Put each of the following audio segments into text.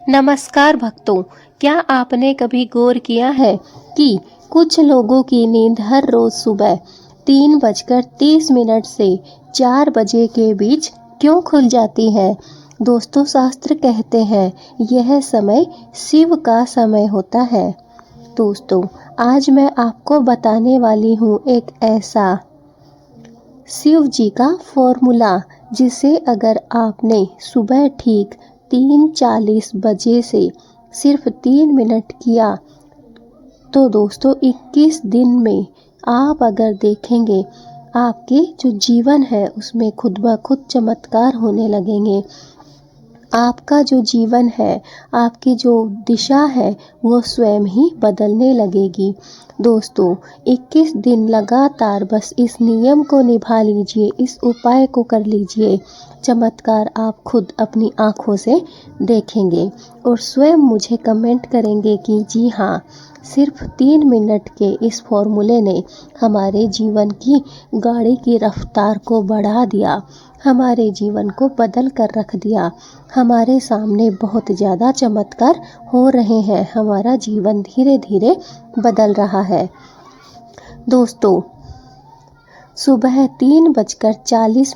नमस्कार भक्तों, क्या आपने कभी गौर किया है कि कुछ लोगों की नींद हर रोज सुबह 3:30 से 4 बजे के बीच क्यों खुल जाती है? दोस्तों, शास्त्र कहते हैं यह समय शिव का समय होता है। दोस्तों, आज मैं आपको बताने वाली हूँ एक ऐसा शिव जी का फॉर्मूला जिसे अगर आपने सुबह ठीक 3:40 बजे से सिर्फ 3 मिनट किया तो दोस्तों 21 दिन में आप अगर देखेंगे आपके जो जीवन है उसमें खुद ब खुद चमत्कार होने लगेंगे। आपका जो जीवन है, आपकी जो दिशा है वो स्वयं ही बदलने लगेगी। दोस्तों, 21 दिन लगातार बस इस नियम को निभा लीजिए, इस उपाय को कर लीजिए। चमत्कार आप खुद अपनी आँखों से देखेंगे और स्वयं मुझे कमेंट करेंगे कि जी हाँ, सिर्फ 3 मिनट के इस फॉर्मूले ने हमारे जीवन की गाड़ी की रफ्तार को बढ़ा दिया, हमारे जीवन को बदल कर रख दिया। हमारे सामने बहुत ज़्यादा चमत्कार हो रहे हैं, हमारा जीवन धीरे धीरे बदल रहा है। दोस्तों, सुबह 3:40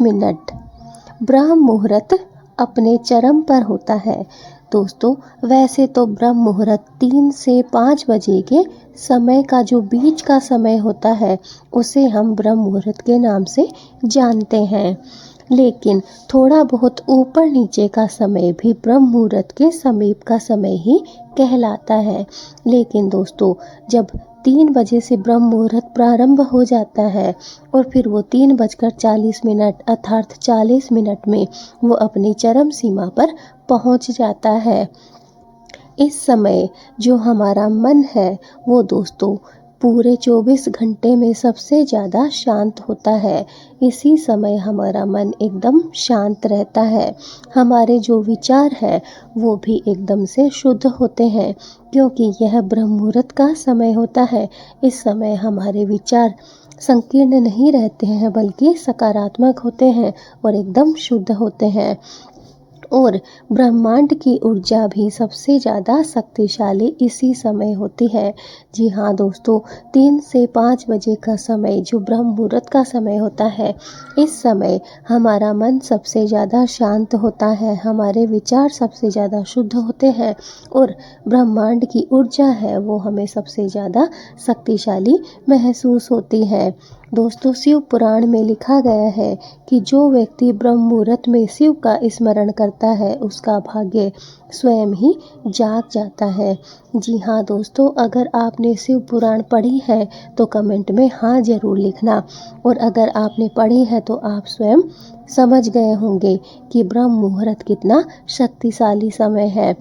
ब्रह्म मुहूर्त अपने चरम पर होता है। दोस्तों, वैसे तो ब्रह्म मुहूर्त 3 से 5 बजे के समय का जो बीच का समय होता है उसे हम ब्रह्म मुहूर्त के नाम से जानते हैं, लेकिन थोड़ा बहुत ऊपर नीचे का समय भी ब्रह्म मुहूर्त के समीप का समय ही कहलाता है। लेकिन दोस्तों, जब 3 बजे से ब्रह्म मुहूर्त प्रारंभ हो जाता है और फिर वो 3:40 अर्थात 40 मिनट में वो अपनी चरम सीमा पर पहुंच जाता है। इस समय जो हमारा मन है वो दोस्तों पूरे 24 घंटे में सबसे ज़्यादा शांत होता है। इसी समय हमारा मन एकदम शांत रहता है, हमारे जो विचार है वो भी एकदम से शुद्ध होते हैं, क्योंकि यह ब्रह्म मुहूर्त का समय होता है। इस समय हमारे विचार संकीर्ण नहीं रहते हैं बल्कि सकारात्मक होते हैं और एकदम शुद्ध होते हैं। और ब्रह्मांड की ऊर्जा भी सबसे ज़्यादा शक्तिशाली इसी समय होती है। जी हाँ दोस्तों, 3 से 5 बजे का समय जो ब्रह्म मुहूर्त का समय होता है, इस समय हमारा मन सबसे ज़्यादा शांत होता है, हमारे विचार सबसे ज़्यादा शुद्ध होते हैं और ब्रह्मांड की ऊर्जा है वो हमें सबसे ज़्यादा शक्तिशाली महसूस होती है। दोस्तों, शिव पुराण में लिखा गया है कि जो व्यक्ति ब्रह्म मुहूर्त में शिव का स्मरण करता है उसका भाग्य स्वयं ही जाग जाता है। जी हाँ दोस्तों, अगर आपने शिव पुराण पढ़ी है तो कमेंट में हाँ ज़रूर लिखना, और अगर आपने पढ़ी है तो आप स्वयं समझ गए होंगे कि ब्रह्म मुहूर्त कितना शक्तिशाली समय है।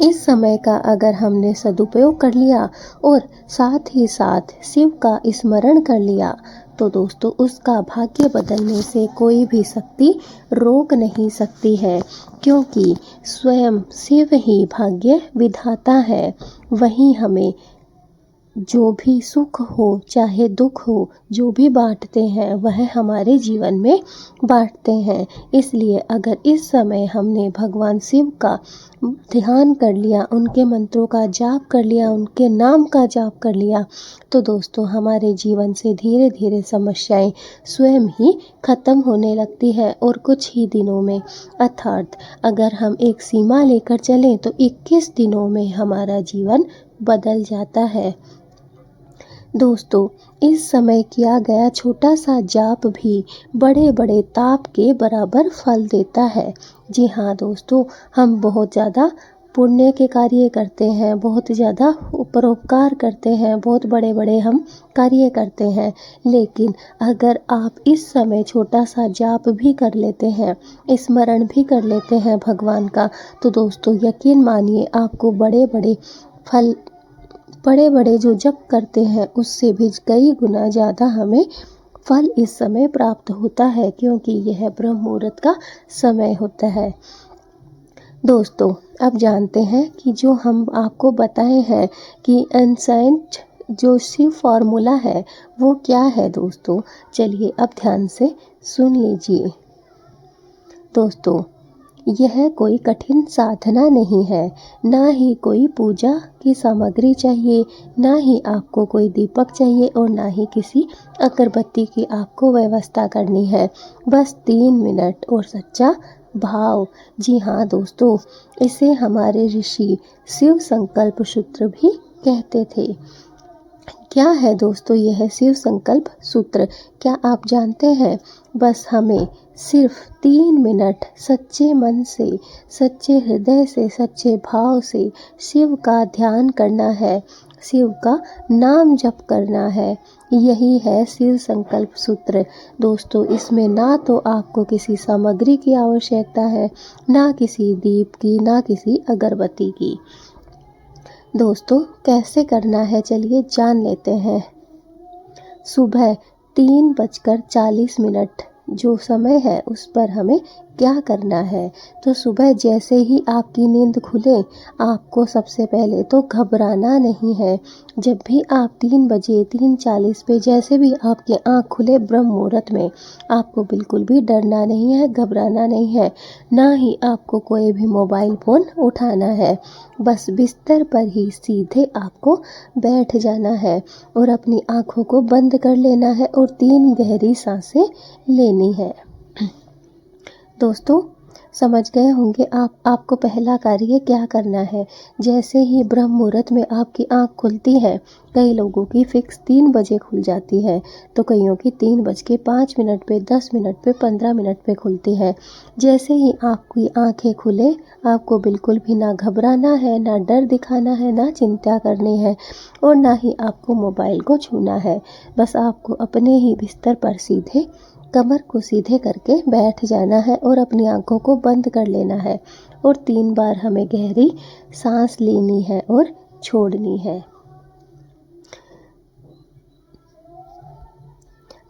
इस समय का अगर हमने सदुपयोग कर लिया और साथ ही साथ शिव का स्मरण कर लिया तो दोस्तों उसका भाग्य बदलने से कोई भी शक्ति रोक नहीं सकती है, क्योंकि स्वयं शिव ही भाग्य विधाता है। वही हमें जो भी सुख हो चाहे दुख हो, जो भी बांटते हैं वह हमारे जीवन में बांटते हैं। इसलिए अगर इस समय हमने भगवान शिव का ध्यान कर लिया, उनके मंत्रों का जाप कर लिया, उनके नाम का जाप कर लिया, तो दोस्तों हमारे जीवन से धीरे धीरे समस्याएं स्वयं ही खत्म होने लगती है और कुछ ही दिनों में, अर्थात अगर हम एक सीमा लेकर चलें तो 21 दिनों में हमारा जीवन बदल जाता है। दोस्तों, इस समय किया गया छोटा सा जाप भी बड़े बड़े ताप के बराबर फल देता है। जी हाँ दोस्तों, हम बहुत ज़्यादा पुण्य के कार्य करते हैं, बहुत ज़्यादा परोपकार करते हैं, बहुत बड़े बड़े हम कार्य करते हैं, लेकिन अगर आप इस समय छोटा सा जाप भी कर लेते हैं, स्मरण भी कर लेते हैं भगवान का, तो दोस्तों यकीन मानिए आपको बड़े बड़े जो जप करते हैं उससे भी कई गुना ज़्यादा हमें फल इस समय प्राप्त होता है, क्योंकि यह ब्रह्म मुहूर्त का समय होता है। दोस्तों, अब जानते हैं कि जो हम आपको बताए हैं कि एंसेंट जो शिव फॉर्मूला है वो क्या है। दोस्तों चलिए अब ध्यान से सुन लीजिए। दोस्तों, यह कोई कठिन साधना नहीं है, ना ही कोई पूजा की सामग्री चाहिए, ना ही आपको कोई दीपक चाहिए और ना ही किसी अगरबत्ती की आपको व्यवस्था करनी है। बस 3 मिनट और सच्चा भाव। जी हाँ दोस्तों, इसे हमारे ऋषि शिव संकल्प सूत्र भी कहते थे। क्या है दोस्तों यह शिव संकल्प सूत्र, क्या आप जानते हैं? बस हमें सिर्फ 3 मिनट सच्चे मन से, सच्चे हृदय से, सच्चे भाव से शिव का ध्यान करना है, शिव का नाम जप करना है। यही है शिव संकल्प सूत्र। दोस्तों, इसमें ना तो आपको किसी सामग्री की आवश्यकता है, ना किसी दीप की, ना किसी अगरबत्ती की। दोस्तों, कैसे करना है चलिए जान लेते हैं। सुबह 3:40 जो समय है उस पर हमें क्या करना है। तो सुबह जैसे ही आपकी नींद खुले, आपको सबसे पहले तो घबराना नहीं है। जब भी आप 3 बजे 3:40 पे जैसे भी आपकी आँख खुले ब्रह्म मुहूर्त में, आपको बिल्कुल भी डरना नहीं है, घबराना नहीं है, ना ही आपको कोई भी मोबाइल फ़ोन उठाना है। बस बिस्तर पर ही सीधे आपको बैठ जाना है और अपनी आँखों को बंद कर लेना है और 3 गहरी सांसें लेनी है। दोस्तों, समझ गए होंगे आपको पहला कार्य क्या करना है। जैसे ही ब्रह्म मुहूर्त में आपकी आँख खुलती है, कई लोगों की फिक्स 3 बजे खुल जाती है, तो कईयों की 3:05 पे, 10 मिनट पे, 15 मिनट पे खुलती है। जैसे ही आपकी आँखें खुले, आपको बिल्कुल भी ना घबराना है, ना डर दिखाना है, ना चिंता करनी है और ना ही आपको मोबाइल को छूना है। बस आपको अपने ही बिस्तर पर सीधे कमर को सीधे करके बैठ जाना है और अपनी आंखों को बंद कर लेना है और 3 बार हमें गहरी सांस लेनी है और छोड़नी है।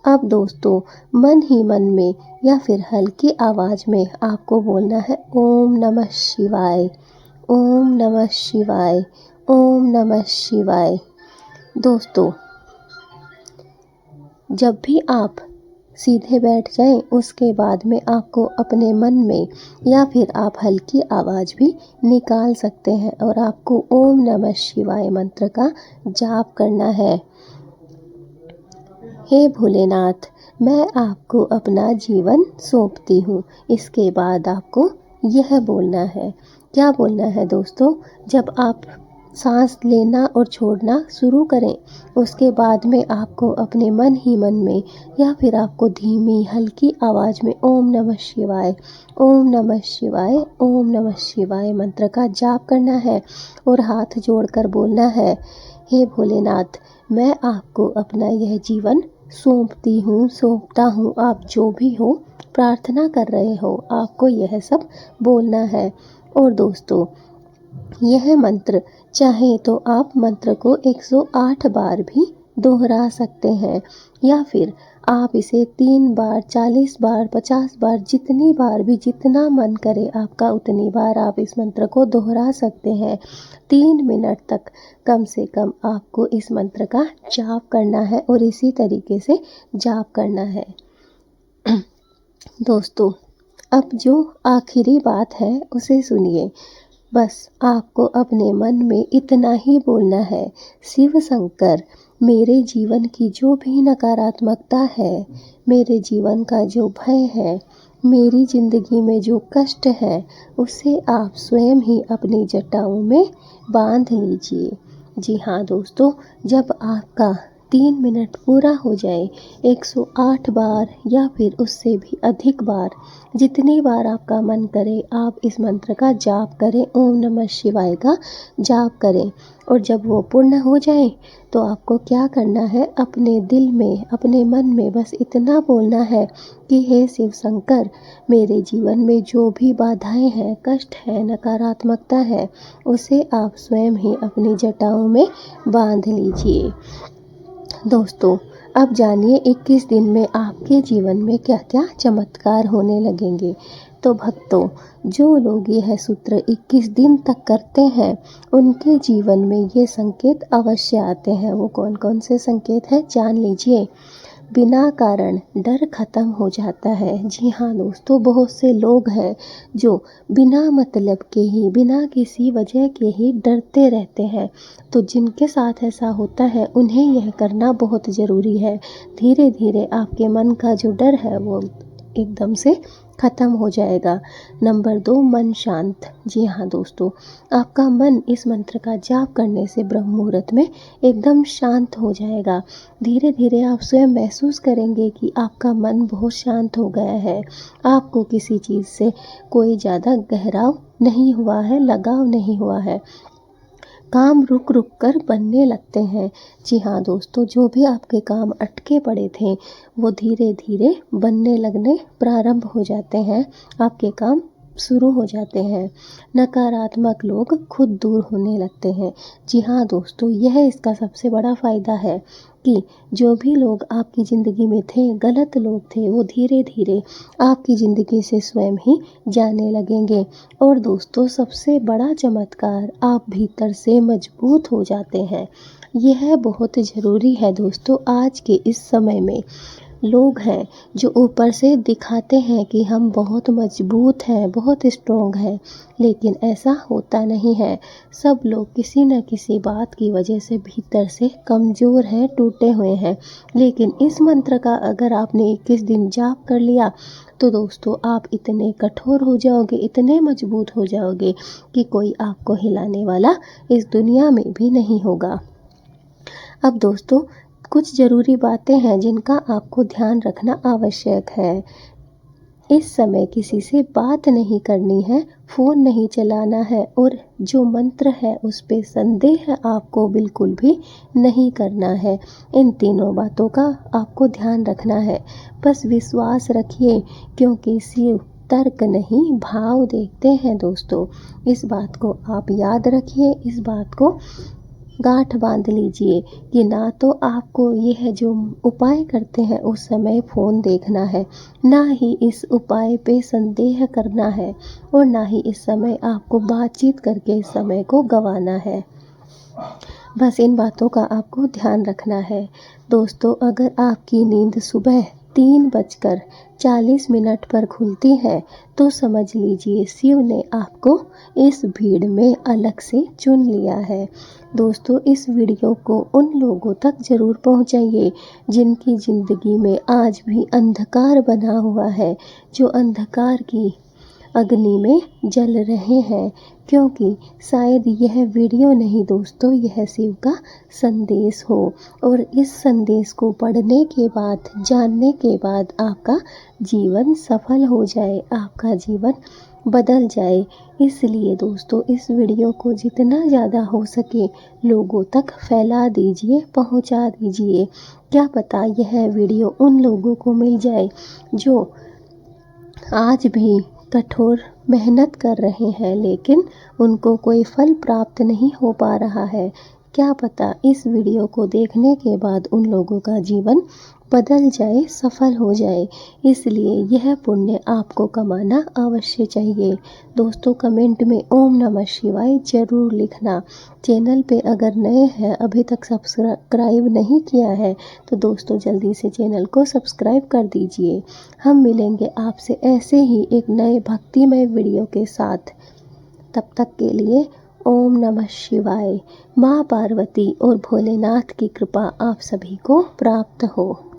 अब दोस्तों, मन ही मन में या फिर हल्की आवाज में आपको बोलना है ओम नमः शिवाय, ओम नमः शिवाय, ओम नमः शिवाय। दोस्तों, जब भी आप सीधे बैठ जाएं, उसके बाद में आपको अपने मन में या फिर आप हल्की आवाज़ भी निकाल सकते हैं और आपको ओम नमः शिवाय मंत्र का जाप करना है। हे भोलेनाथ, मैं आपको अपना जीवन सौंपती हूँ। इसके बाद आपको यह बोलना है। क्या बोलना है दोस्तों? जब आप सांस लेना और छोड़ना शुरू करें, उसके बाद में आपको अपने मन ही मन में या फिर आपको धीमी हल्की आवाज़ में ओम नमः शिवाय, ओम नमः शिवाय, ओम नमः शिवाय मंत्र का जाप करना है और हाथ जोड़कर बोलना है, हे भोलेनाथ, मैं आपको अपना यह जीवन सौंपती हूँ, सौंपता हूँ। आप जो भी हो, प्रार्थना कर रहे हो, आपको यह सब बोलना है। और दोस्तों, यह मंत्र चाहे तो आप मंत्र को 108 बार भी दोहरा सकते हैं या फिर आप इसे 3 बार, 40 बार, 50 बार, जितनी बार भी जितना मन करे आपका उतनी बार आप इस मंत्र को दोहरा सकते हैं। 3 मिनट तक कम से कम आपको इस मंत्र का जाप करना है और इसी तरीके से जाप करना है। दोस्तों, अब जो आखिरी बात है उसे सुनिए। बस आपको अपने मन में इतना ही बोलना है, शिव शंकर, मेरे जीवन की जो भी नकारात्मकता है, मेरे जीवन का जो भय है, मेरी ज़िंदगी में जो कष्ट है, उसे आप स्वयं ही अपनी जटाओं में बांध लीजिए। जी हाँ दोस्तों, जब आपका 3 मिनट पूरा हो जाए, 108 बार या फिर उससे भी अधिक बार, जितनी बार आपका मन करे आप इस मंत्र का जाप करें, ओम नमः शिवाय का जाप करें। और जब वो पूर्ण हो जाए तो आपको क्या करना है, अपने दिल में, अपने मन में बस इतना बोलना है कि हे शिव शंकर, मेरे जीवन में जो भी बाधाएं हैं, कष्ट है, नकारात्मकता है, उसे आप स्वयं ही अपनी जटाओं में बांध लीजिए। दोस्तों, अब जानिए 21 दिन में आपके जीवन में क्या क्या चमत्कार होने लगेंगे। तो भक्तों, जो लोग यह सूत्र 21 दिन तक करते हैं, उनके जीवन में ये संकेत अवश्य आते हैं। वो कौन कौन से संकेत हैं जान लीजिए। बिना कारण डर खत्म हो जाता है। जी हाँ दोस्तों, बहुत से लोग हैं जो बिना मतलब के ही, बिना किसी वजह के ही डरते रहते हैं। तो जिनके साथ ऐसा होता है उन्हें यह करना बहुत ज़रूरी है। धीरे धीरे आपके मन का जो डर है वो एकदम से ख़त्म हो जाएगा। नंबर 2, मन शांत। जी हाँ दोस्तों, आपका मन इस मंत्र का जाप करने से ब्रह्म मुहूर्त में एकदम शांत हो जाएगा। धीरे धीरे आप स्वयं महसूस करेंगे कि आपका मन बहुत शांत हो गया है। आपको किसी चीज़ से कोई ज़्यादा गहराव नहीं हुआ है, लगाव नहीं हुआ है। काम रुक रुक कर बनने लगते हैं। जी हाँ दोस्तों, जो भी आपके काम अटके पड़े थे वो धीरे धीरे बनने लगने प्रारंभ हो जाते हैं। आपके काम शुरू हो जाते हैं। नकारात्मक लोग खुद दूर होने लगते हैं। जी हाँ दोस्तों, यह इसका सबसे बड़ा फ़ायदा है कि जो भी लोग आपकी ज़िंदगी में थे, गलत लोग थे, वो धीरे धीरे आपकी ज़िंदगी से स्वयं ही जाने लगेंगे। और दोस्तों, सबसे बड़ा चमत्कार, आप भीतर से मजबूत हो जाते हैं। यह बहुत ज़रूरी है दोस्तों। आज के इस समय में लोग हैं जो ऊपर से दिखाते हैं कि हम बहुत मजबूत हैं, बहुत स्ट्रॉन्ग हैं, लेकिन ऐसा होता नहीं है। सब लोग किसी न किसी बात की वजह से भीतर से कमज़ोर हैं, टूटे हुए हैं। लेकिन इस मंत्र का अगर आपने 21 दिन जाप कर लिया तो दोस्तों आप इतने कठोर हो जाओगे, इतने मजबूत हो जाओगे कि कोई आपको हिलाने वाला इस दुनिया में भी नहीं होगा। अब दोस्तों, कुछ ज़रूरी बातें हैं जिनका आपको ध्यान रखना आवश्यक है। इस समय किसी से बात नहीं करनी है, फ़ोन नहीं चलाना है और जो मंत्र है उस पे संदेह आपको बिल्कुल भी नहीं करना है। इन तीनों बातों का आपको ध्यान रखना है। बस विश्वास रखिए, क्योंकि शिव तर्क नहीं भाव देखते हैं दोस्तों। इस बात को आप याद रखिए, इस बात को गांठ बांध लीजिए कि ना तो आपको यह जो उपाय करते हैं उस समय फ़ोन देखना है, ना ही इस उपाय पे संदेह करना है, और ना ही इस समय आपको बातचीत करके इस समय को गंवाना है। बस इन बातों का आपको ध्यान रखना है। दोस्तों, अगर आपकी नींद सुबह 3:40 पर खुलती है तो समझ लीजिए शिव ने आपको इस भीड़ में अलग से चुन लिया है। दोस्तों, इस वीडियो को उन लोगों तक ज़रूर पहुंचाइए जिनकी ज़िंदगी में आज भी अंधकार बना हुआ है, जो अंधकार की अग्नि में जल रहे हैं, क्योंकि शायद यह वीडियो नहीं दोस्तों, यह शिव का संदेश हो, और इस संदेश को पढ़ने के बाद, जानने के बाद आपका जीवन सफल हो जाए, आपका जीवन बदल जाए। इसलिए दोस्तों, इस वीडियो को जितना ज़्यादा हो सके लोगों तक फैला दीजिए, पहुंचा दीजिए। क्या पता यह वीडियो उन लोगों को मिल जाए जो आज भी कठोर मेहनत कर रहे हैं, लेकिन उनको कोई फल प्राप्त नहीं हो पा रहा है। क्या पता इस वीडियो को देखने के बाद उन लोगों का जीवन बदल जाए, सफल हो जाए। इसलिए यह पुण्य आपको कमाना अवश्य चाहिए। दोस्तों, कमेंट में ओम नमः शिवाय जरूर लिखना। चैनल पे अगर नए हैं, अभी तक सब्सक्राइब नहीं किया है, तो दोस्तों जल्दी से चैनल को सब्सक्राइब कर दीजिए। हम मिलेंगे आपसे ऐसे ही एक नए भक्तिमय वीडियो के साथ। तब तक के लिए ओम नमः शिवाय। माँ पार्वती और भोलेनाथ की कृपा आप सभी को प्राप्त हो।